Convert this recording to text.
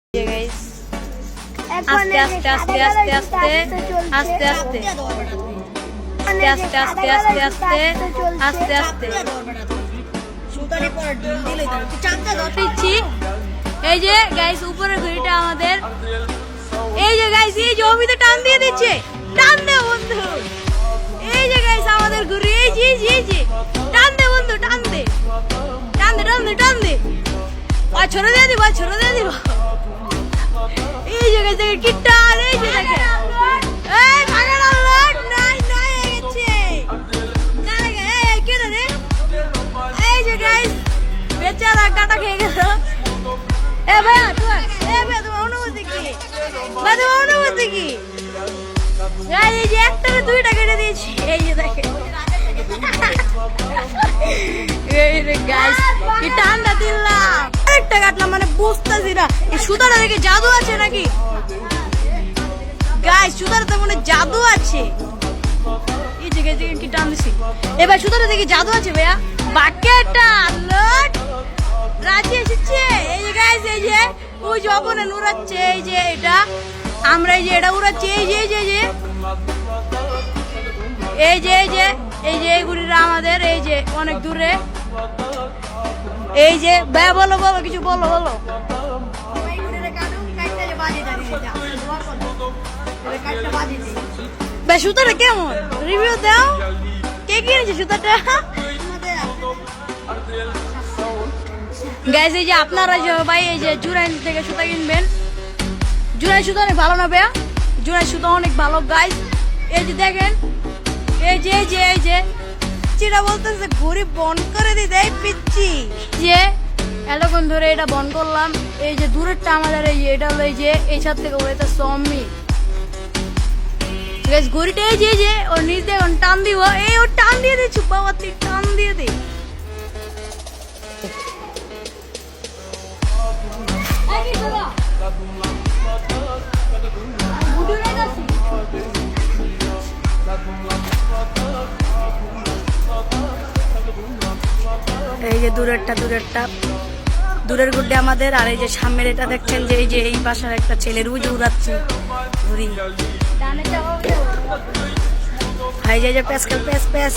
আস্তে আস্তে আস্তে আস্তে আস্তে আস্তে আস্তে আস্তে আস্তে আস্তে আস্তে আস্তে আস্তে দিচ্ছি। এই যে গাইস উপরের ঘড়িটা আমাদের, এই যে গাইস এই জমিতে টান দিয়ে দিচ্ছে, টান দে বন্ধু। এই যে গাইস আমাদের ঘড়ি, এই যে এই যে টান দে বন্ধু, টান দে টান দে টান দে টান দে, ছোড়ে দিয়ে দিব, ছোড়ে দিয়ে দিব। এই যে গাইস দেখে কি টান, এই যে দেখে এই ভাগা লট নাই নাই হয়ে গেছে না লাগে। এই কে রে, এই যে গাইস বেচারা কাটা খেয়ে গেল। এ ভাই তোমার, এ ভাই তোমার অনুভূতি কি, ভাই তোমার অনুভূতি কি? এই যে একটা দুইটা কেটে দিয়েছি, এই যে দেখে। এই রে গাইস কি ঠান্ডা দিলাম, একটা কাটলাম মানে বুঝতেছি না এই সুতাটা দেখে জাদু আছে নাকি গাইস, সুতাটাতে মনে জাদু আছে। এই যে গাইস কি টান দিছি, এবার সুতাটা দেখে জাদু আছে ভাইয়া। বাকেটা লট রাজি এসেছে। এই যে গাইস এই যে ওই যে অবনে উড়াচ্ছে, এই যে এটা আমরা এই যে এটা উড়াচ্ছি, এই যে এই যে এই যে এই যে এই যে এইগুলিরা আমাদের এই যে অনেক দূরে। এই যে ভাইয়া বলো বলো কিছু বলো বলো। ভাই সুতাটা কেমন রিভিউ দাও, কে কিনেছে সুতাটা? গাইস এই যে আপনারা যে ভাই এই যে জুরাইন থেকে সুতা কিনবেন, জুরাইন সুতা অনেক ভালো না ভাইয়া, জুরাইন সুতা অনেক ভালো গাইস। এই যে দেখেন এই যে এই যে এই যে চিরা বলতেছে ঘুরি বন্ধ করে দিতে, এই পিচ্ছি যে এতক্ষণ ধরে এটা বন্ধ করলাম। এই যে দূরেরটা আমাদের এই যে এটা হলো এই যে এই ছাদ থেকে ওটা সমি গাইস ঘুরিটা এই যে ওর নিচ দিয়ে এখন টান দিব, এই ওর টান দিয়ে দিচ্ছি বাবা, তুই টান দিয়ে দে। এই যে দূরের গুড্ডে আমাদের, আর এই যে সামনের এটা দেখছেন যে এই যে এই পাশের একটা ছেলের উজ উড়াচ্ছে ঘুরি। এই যে প্যাস প্যাস